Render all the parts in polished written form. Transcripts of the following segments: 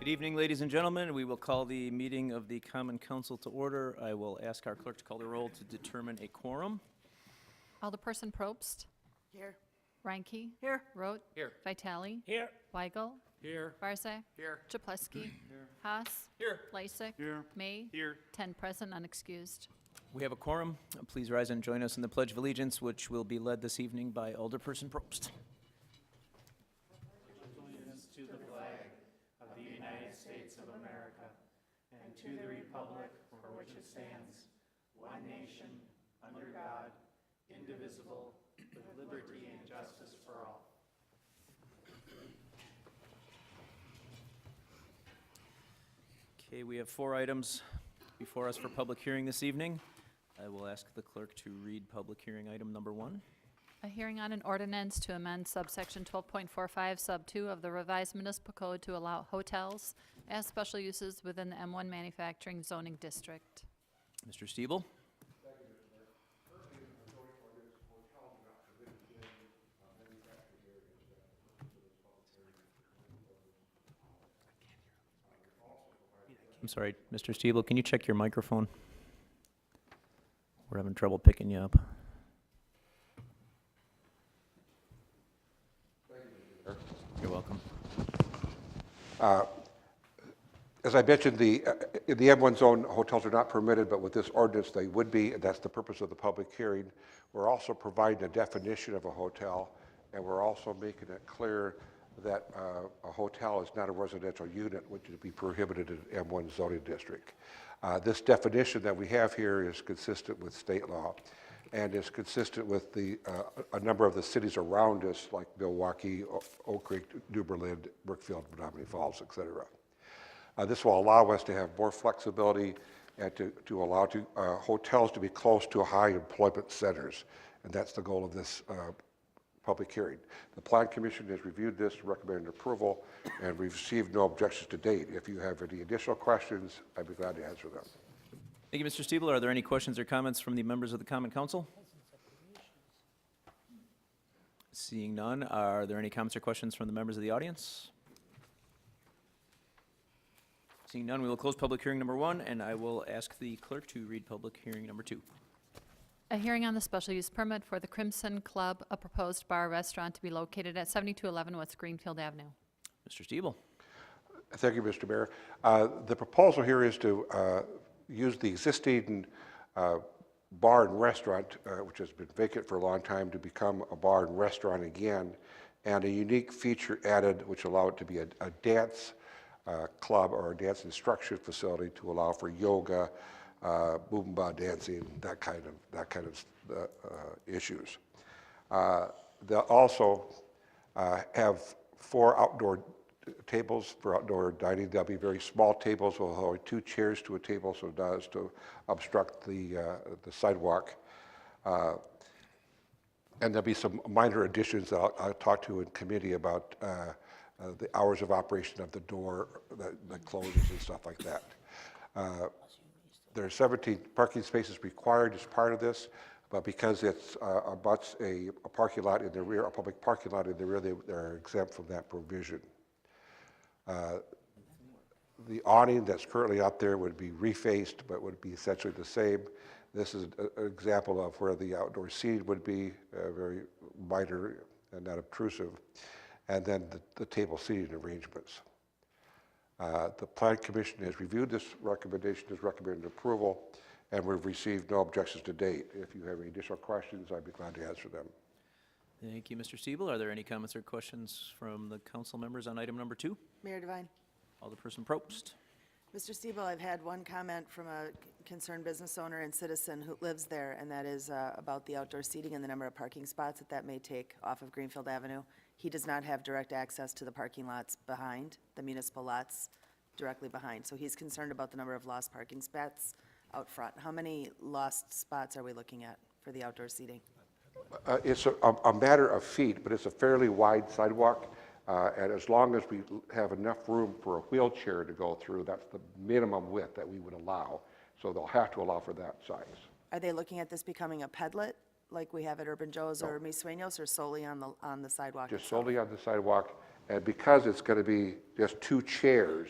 Good evening, ladies and gentlemen. We will call the meeting of the Common Council to order. I will ask our clerk to call the roll to determine a quorum. Alderperson Probst. Here. Reinke. Here. Roth. Here. Vitale. Here. Weigel. Here. Barzak. Here. Chaplesky. Haas. Here. Lysick. Here. May. Here. 10 present, unexcused. We have a quorum. Please rise and join us in the Pledge of Allegiance, which will be led this evening by Alderperson Probst. Allegiance to the flag of the United States of America and to the republic for which it stands, one nation, under God, indivisible, with liberty and justice for all. Okay, we have 4 items before us for public hearing this evening. I will ask the clerk to read public hearing item number 1. A hearing on an ordinance to amend subsection 12.45 sub 2 of the revised municipal code to allow hotels as special uses within the M1 manufacturing zoning district. Mr. Stiebel. I'm sorry, Mr. Stiebel, can you check your microphone? We're having trouble picking you up. You're welcome. As I mentioned, in the M1 zone, hotels are not permitted, but with this ordinance, they would be, and that's the purpose of the public hearing. We're also providing a definition of a hotel, and we're also making it clear that a hotel is not a residential unit, which would be prohibited in M1 zoning district. This definition that we have here is consistent with state law, and is consistent with a number of the cities around us, like Milwaukee, Oak Creek, New Berlin, Brookfield, Menominee Falls, et cetera. This will allow us to have more flexibility and to allow hotels to be close to high employment centers, and that's the goal of this public hearing. The Plan Commission has reviewed this, recommended approval, and we've received no objections to date. If you have any additional questions, I'd be glad to answer them. Thank you, Mr. Stiebel. Are there any questions or comments from the members of the Common Council? Seeing none, are there any comments or questions from the members of the audience? Seeing none, we will close public hearing number 1, and I will ask the clerk to read public hearing number 2. A hearing on the special use permit for the Crimson Club, a proposed bar restaurant to be located at 7211 West Greenfield Avenue. Mr. Stiebel. Thank you, Mr. Mayor. The proposal here is to use the existing bar and restaurant, which has been vacant for a long time, to become a bar and restaurant again, and a unique feature added which allow it to be a dance club or a dance instruction facility to allow for yoga, boomba dancing, that kind of issues. They'll also have 4 outdoor tables for outdoor dining. They'll be very small tables with only 2 chairs to a table, so it does to obstruct the sidewalk. And there'll be some minor additions that I'll talk to in committee about the hours of operation of the door that closes and stuff like that. There are 17 parking spaces required as part of this, but because it's abuts a parking lot in the rear, a public parking lot in the rear, they're exempt from that provision. The awning that's currently out there would be refaced, but would be essentially the same. This is an example of where the outdoor seating would be very minor and not obtrusive, and then the table seating arrangements. The Plan Commission has reviewed this recommendation, has recommended approval, and we've received no objections to date. If you have any additional questions, I'd be glad to answer them. Thank you, Mr. Stiebel. Are there any comments or questions from the council members on item number 2? Mayor Devine. Alderperson Probst. Mr. Stiebel, I've had one comment from a concerned business owner and citizen who lives there, and that is about the outdoor seating and the number of parking spots that may take off of Greenfield Avenue. He does not have direct access to the parking lots behind, the municipal lots directly behind. So he's concerned about the number of lost parking spots out front. How many lost spots are we looking at for the outdoor seating? It's a matter of feet, but it's a fairly wide sidewalk. And as long as we have enough room for a wheelchair to go through, that's the minimum width that we would allow. So they'll have to allow for that size. Are they looking at this becoming a pedlet like we have at Urban Joe's or Mi Sueños, or solely on the sidewalk? Just solely on the sidewalk. And because it's going to be just 2 chairs,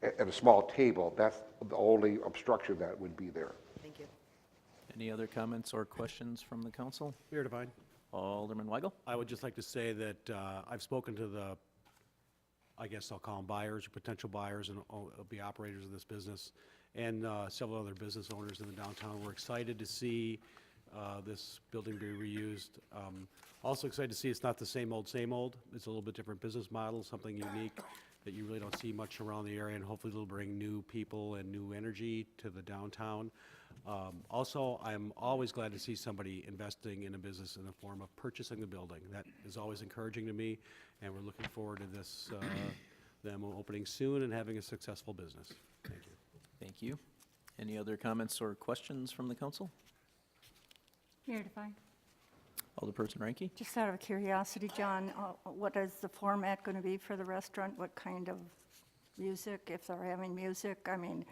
and a small table. That's the only obstruction that would be there. Thank you. Any other comments or questions from the council? Mayor Devine, Alderman Weigel? I would just like to say that I've spoken to the, I guess I'll call them buyers or potential buyers and be operators of this business, and several other business owners in the downtown. We're excited to see this building be reused. Also excited to see it's not the same old, same old. It's a little bit different business model, something unique that you really don't see much around the area, and hopefully it'll bring new people and new energy to the downtown. Also, I'm always glad to see somebody investing in a business in the form of purchasing the building. That is always encouraging to me, and we're looking forward to this, them opening soon and having a successful business. Thank you. Thank you. Any other comments or questions from the council? Mayor Devine, Alderperson Ranky? just out of curiosity, John, what is the format going to be for the restaurant? What kind of music, if they're having music? I mean,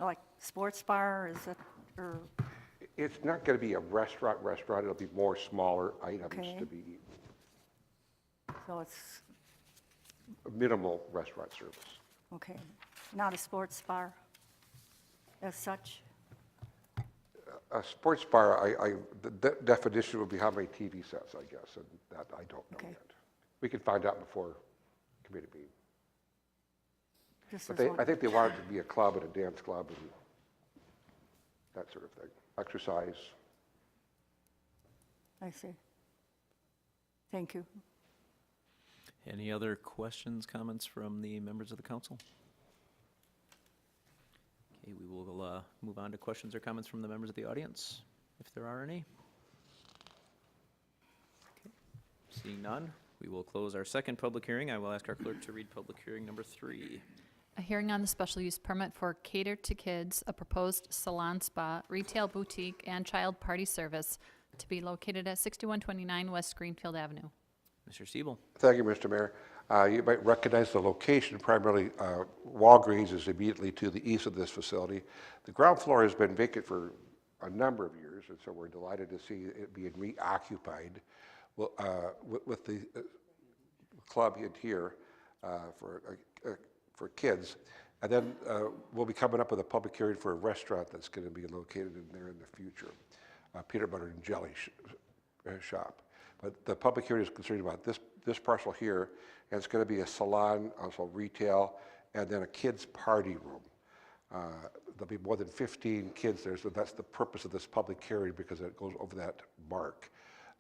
like sports bar, is it, or, It's not going to be a restaurant. It'll be more smaller items Okay. to be so it's, minimal restaurant service. okay, not a sports bar as such? A sports bar, the definition would be how many TV sets, I guess, and that I don't know Okay. yet. We can find out before committee meeting. Just But as I think they want it to be a club and a dance club and that sort of thing. Exercise. I see. Thank you. Any other questions, comments from the members of the council? Okay, we will move on to questions or comments from the members of the audience, if there are any. Okay, seeing none, we will close our second public hearing. I will ask our clerk to read public hearing number 3. A hearing on the special use permit for Cater to Kids, a proposed salon spa, retail boutique, and child party service to be located at 6129 West Greenfield Avenue. Mr. Siebel? Thank you, Mr. Mayor. You might recognize the location. Primarily, Walgreens is immediately to the east of this facility. The ground floor has been vacant for a number of years, and so we're delighted to see it being reoccupied with the club in here for kids. And then we'll be coming up with a public hearing for a restaurant that's going to be located in there in the future, peanut butter and jelly shop. But the public hearing is concerned about this parcel here, and it's going to be a salon, also retail, and then a kids' party room. There'll be more than 15 kids there, so that's the purpose of this public hearing, because it goes over that mark.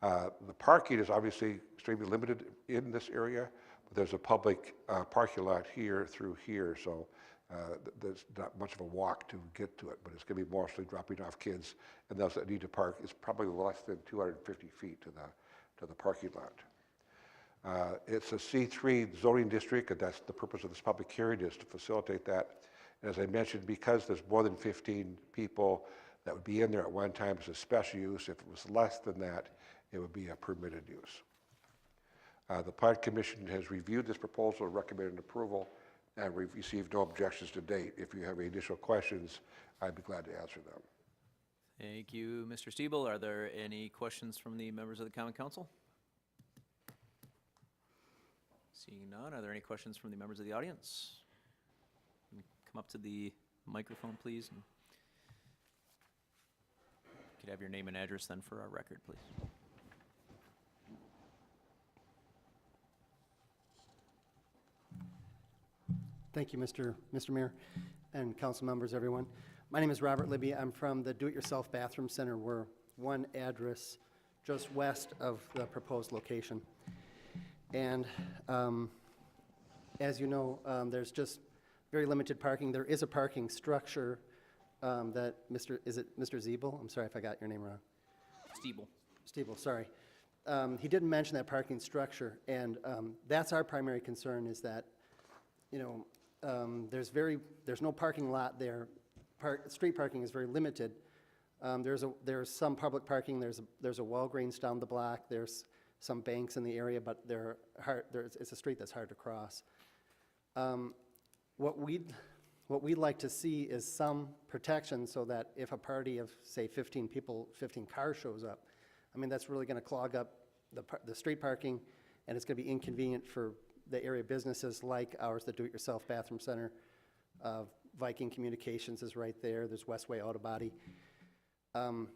The parking is obviously extremely limited in this area, but there's a public parking lot here through here, so there's not much of a walk to get to it, but it's going to be mostly dropping off kids, and those that need to park is probably less than 250 feet to the parking lot. It's a C3 zoning district, and that's the purpose of this public hearing, is to facilitate that. And as I mentioned, because there's more than 15 people that would be in there at one time as a special use, if it was less than that, it would be a permitted use. The Plan Commission has reviewed this proposal and recommended approval, and we've received no objections to date. If you have any additional questions, I'd be glad to answer them. Thank you, Mr. Stiebel. Are there any questions from the members of the Common Council? Seeing none, are there any questions from the members of the audience? Come up to the microphone, please. And you could have your name and address then for our record, please. Thank you, Mr. Mayor and council members, everyone. My name is Robert Libby. I'm from the Do-It-Yourself Bathroom Center. We're one address just west of the proposed location. And as you know, there's just very limited parking. There is a parking structure that is it Mr. Ziebel? I'm sorry if I got your name wrong. Stiebel, sorry. He didn't mention that parking structure, and that's our primary concern, is that, you know, there's no parking lot there. Street parking is very limited. There's some public parking. There's a Walgreens down the block. There's some banks in the area, but it's a street that's hard to cross. What we'd like to see is some protection, so that if a party of, say, 15 people, 15 cars shows up, I mean, that's really going to clog up the street parking, and it's going to be inconvenient for the area businesses like ours, the Do-It-Yourself Bathroom Center, Viking Communications is right there. There's Westway Auto Body. And,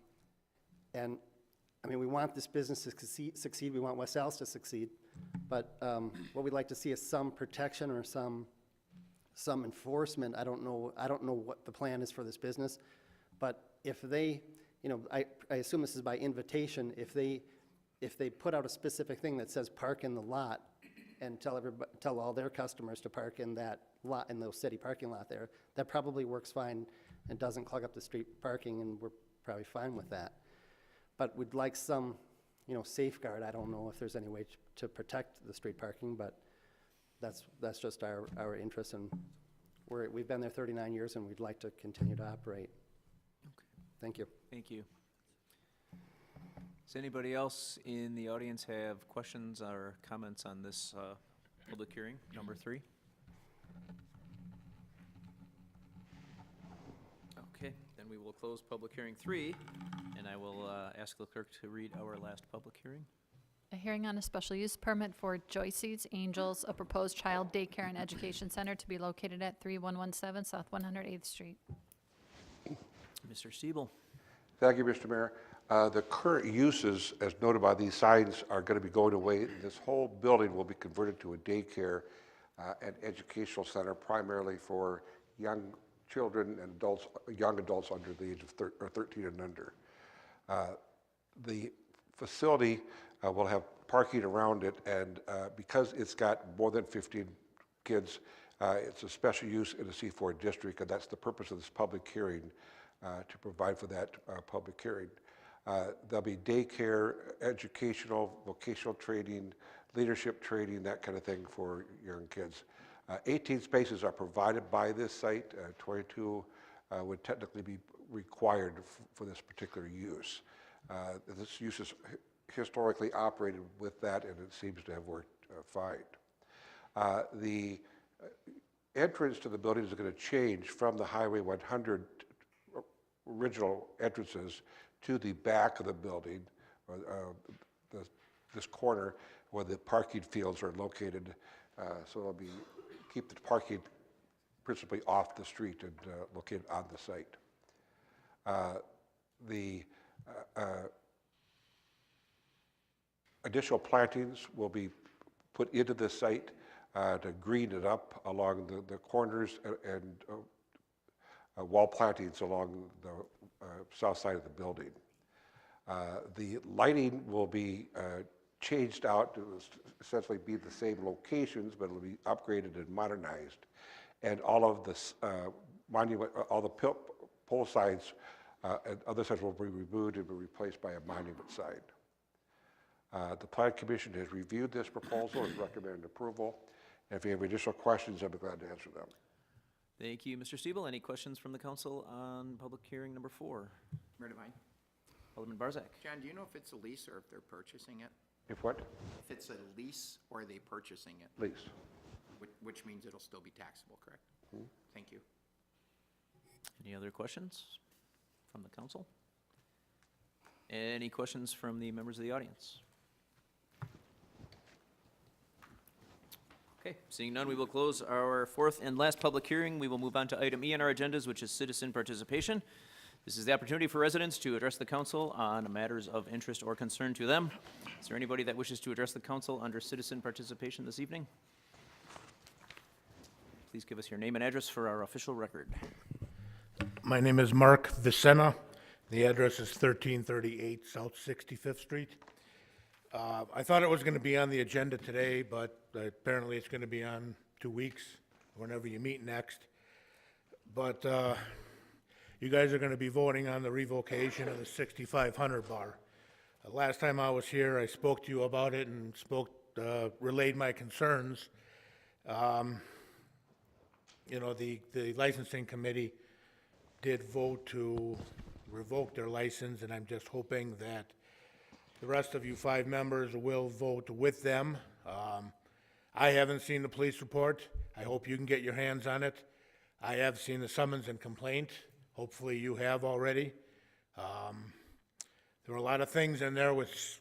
I mean, we want this business to succeed. We want West Allis to succeed. But what we'd like to see is some protection or some enforcement. I don't know what the plan is for this business. But if they, you know, I assume this is by invitation, if they put out a specific thing that says park in the lot and tell all their customers to park in that lot, in the city parking lot there, that probably works fine and doesn't clog up the street parking, and we're probably fine with that. But we'd like some, you know, safeguard. I don't know if there's any way to protect the street parking, but that's just our interest, and we've been there 39 years, and we'd like to continue to operate. Okay. Thank you. Thank you. Does anybody else in the audience have questions or comments on this public hearing, number 3? Okay, then we will close public hearing 3, and I will ask the clerk to read our last public hearing. A hearing on a special use permit for Joyce's Angels, a proposed child daycare and education center to be located at 3117 South 108th Street. Mr. Stiebel. Thank you, Mr. Mayor. The current uses, as noted by these signs, are going to be going away. This whole building will be converted to a daycare and educational center, primarily for young children and adults, young adults under the age of 13 and under. The facility will have parking around it, and because it's got more than 15 kids, it's a special use in a C4 district, and that's the purpose of this public hearing, to provide for that public hearing. There'll be daycare, educational, vocational training, leadership training, that kind of thing for young kids. 18 spaces are provided by this site. 22 would technically be required for this particular use. This use is historically operated with that, and it seems to have worked fine. The entrance to the building is going to change from the Highway 100 original entrances to the back of the building, or this corner where the parking fields are located. So it'll be keep the parking principally off the street and located on the site. The additional plantings will be put into the site to green it up along the corners, and wall plantings along the south side of the building. The lighting will be changed out to essentially be the same locations, but it'll be upgraded and modernized. And all of this monument, all the pole signs and other signs will be removed and be replaced by a monument sign. The Plan Commission has reviewed this proposal and recommended approval. And if you have additional questions, I'll be glad to answer them. Thank you, Mr. Stiebel. Any questions from the council on public hearing number 4? Mayor Devine. Alderman Barzak. John, do you know if it's a lease or if they're purchasing it? If what? If it's a lease or are they purchasing it? Lease. Which means it'll still be taxable, correct? Thank you. Any other questions from the council? Any questions from the members of the audience? Okay, seeing none, we will close our 4th and last public hearing. We will move on to item E on our agendas, which is citizen participation. This is the opportunity for residents to address the council on matters of interest or concern to them. Is there anybody that wishes to address the council under citizen participation this evening? Please give us your name and address for our official record. My name is Mark Vicena. The address is 1338 South 65th Street. I thought it was going to be on the agenda today, but apparently it's going to be on 2 weeks, whenever you meet next. But you guys are going to be voting on the revocation of the 6500 bar. Last time I was here, I spoke to you about it and relayed my concerns. You know, the licensing committee did vote to revoke their license, and I'm just hoping that the rest of you 5 members will vote with them. I haven't seen the police report. I hope you can get your hands on it. I have seen the summons and complaint. Hopefully you have already. There were a lot of things in there which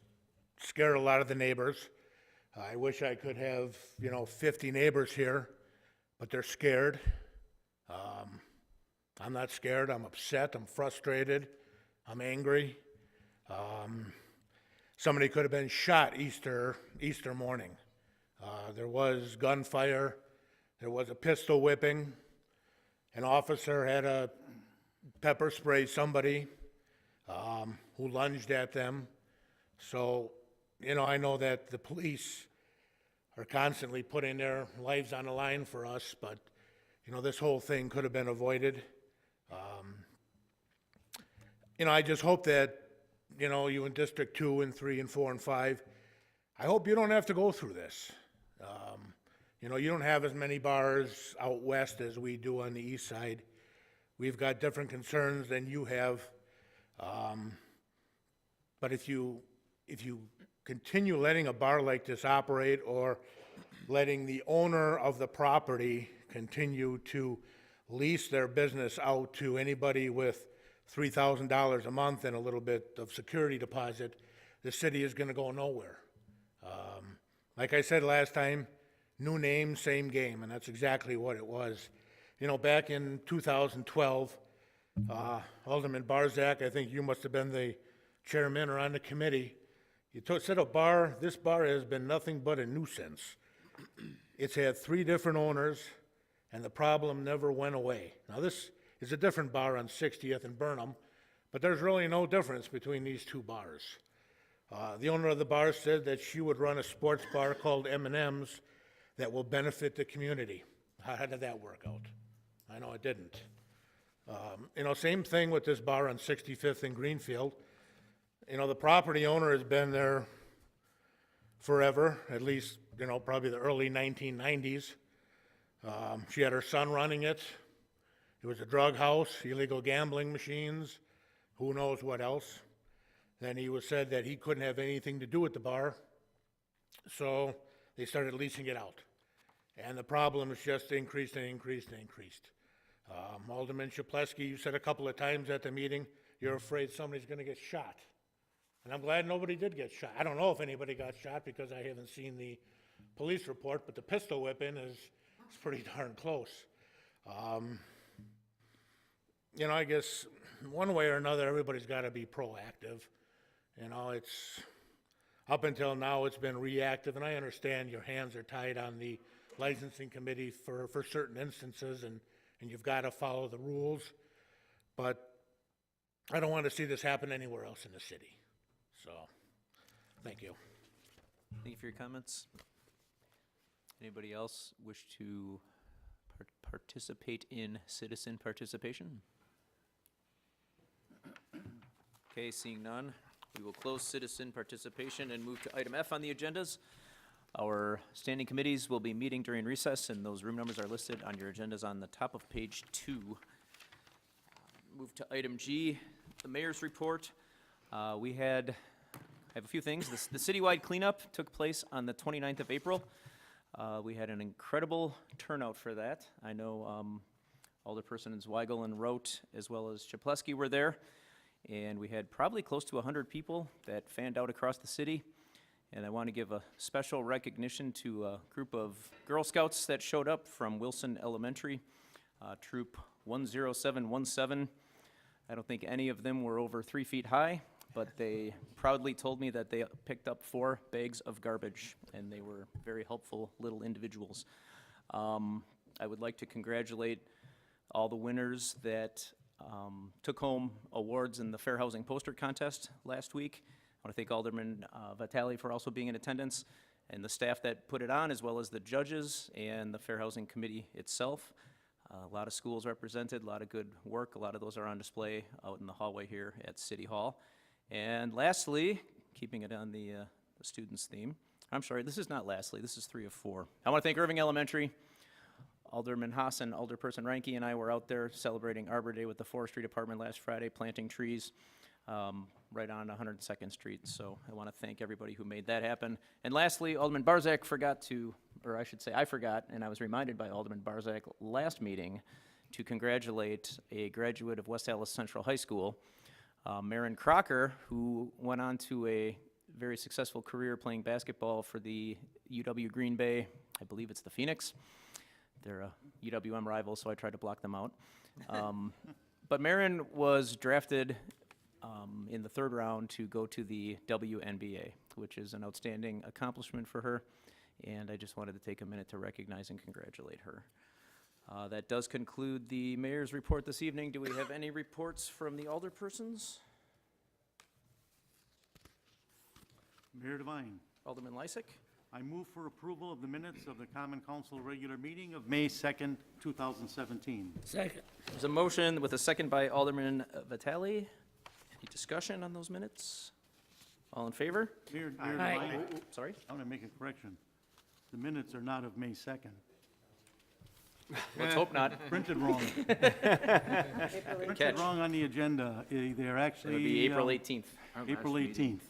scared a lot of the neighbors. I wish I could have, 50 neighbors here, but they're scared. I'm not scared, I'm upset, I'm frustrated, I'm angry. Somebody could have been shot Easter morning. There was gunfire, there was a pistol whipping, an officer had a pepper spray somebody who lunged at them. So, I know that the police are constantly putting their lives on the line for us, but, this whole thing could have been avoided. I just hope that, you in District 2 and 3 and 4 and 5, I hope you don't have to go through this. You don't have as many bars out west as we do on the east side. We've got different concerns than you have. But if you continue letting a bar like this operate, or letting the owner of the property continue to lease their business out to anybody with $3,000 a month and a little bit of security deposit, the city is going to go nowhere. Like I said last time, new name, same game, and that's exactly what it was. Back in 2012, Alderman Barzak, I think you must have been the chairman or on the committee, you said this bar has been nothing but a nuisance. It's had 3 different owners, and the problem never went away. Now, this is a different bar on 60th and Burnham, but there's really no difference between these 2 bars. The owner of the bar said that she would run a sports bar called M&M's that will benefit the community. How did that work out? I know it didn't. Same thing with this bar on 65th and Greenfield. The property owner has been there forever, at least, probably the early 1990s. She had her son running it. It was a drug house, illegal gambling machines, who knows what else. Then he said that he couldn't have anything to do with the bar, so they started leasing it out. And the problem has just increased and increased and increased. Alderman Chaplesky, you said a couple of times at the meeting, you're afraid somebody's going to get shot. And I'm glad nobody did get shot. I don't know if anybody got shot because I haven't seen the police report, but the pistol whipping is pretty darn close. I guess one way or another, everybody's got to be proactive. It's up until now, it's been reactive, and I understand your hands are tied on the licensing committee for certain instances, and you've got to follow the rules. But I don't want to see this happen anywhere else in the city. So, thank you. Thank you for your comments. Anybody else wish to participate in citizen participation? Okay, seeing none, we will close citizen participation and move to item F on the agendas. Our standing committees will be meeting during recess, and those room numbers are listed on your agendas on the top of page 2. Move to item G, the mayor's report. I have a few things. The citywide cleanup took place on the 29th of April. We had an incredible turnout for that. I know Alderpersons Weigel and Rote, as well as Chaplesky, were there. And we had probably close to 100 people that fanned out across the city. And I want to give a special recognition to a group of Girl Scouts that showed up from Wilson Elementary, Troop 10717. I don't think any of them were over 3 feet high, but they proudly told me that they picked up 4 bags of garbage, and they were very helpful little individuals. I would like to congratulate all the winners that took home awards in the Fair Housing Poster Contest last week. I want to thank Alderman Vitale for also being in attendance, and the staff that put it on, as well as the judges and the Fair Housing Committee itself. A lot of schools represented, a lot of good work. A lot of those are on display out in the hallway here at City Hall. And lastly, keeping it on the students' theme, I'm sorry, this is not lastly, this is 3 of 4. I want to thank Irving Elementary. Alderman Haas and Alderperson Reinke and I were out there celebrating Arbor Day with the Forestry Department last Friday, planting trees right on 102nd Street. So I want to thank everybody who made that happen. And lastly, Alderman Barzak I forgot, and I was reminded by Alderman Barzak last meeting to congratulate a graduate of West Allis Central High School, Marin Crocker, who went on to a very successful career playing basketball for the UW Green Bay, I believe it's the Phoenix. They're a UWM rival, so I tried to block them out. But Marin was drafted in the third round to go to the WNBA, which is an outstanding accomplishment for her, and I just wanted to take a minute to recognize and congratulate her. That does conclude the mayor's report this evening. Do we have any reports from the alderpersons? Mayor Devine, Alderman Lysick? I move for approval of the minutes of the Common Council regular meeting of May 2nd, 2017. Second. There's a motion with a second by Alderman Vitale. Any discussion on those minutes? All in favor? Mayor Aye. Devine, Sorry? I want to make a correction. The minutes are not of May 2nd. Let's hope not. Printed wrong. Printed Catch. wrong on the agenda. They're actually. It would be April 18th. April 18th.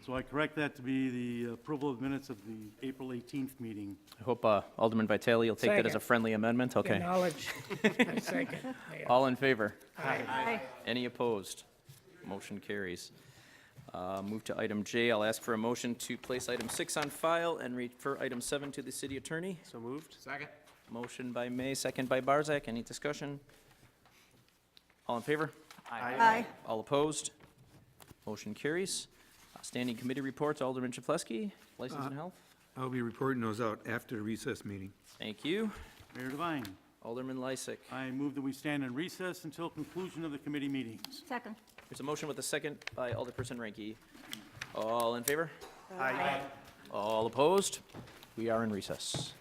So I correct that to be the approval of minutes of the April 18th meeting. I hope Alderman Vitale will take that as a Second. friendly amendment. Okay. Acknowledge. I second. Mayor. All in favor? Aye. Any opposed? Motion carries. Move to item J. I'll ask for a motion to place item 6 on file and refer item 7 to the city attorney. So moved. Second. Motion by May, second by Barzak. Any discussion? All in favor? Aye. All opposed? Motion carries. Standing committee reports, Alderman Chaplesky, License and Health. I'll be reporting those out after the recess meeting. Thank you. Mayor Devine, Alderman Lysick. I move that we stand in recess until conclusion of the committee meetings. Second. There's a motion with a second by Alderperson Ranky. All in favor? Aye. All opposed? We are in recess.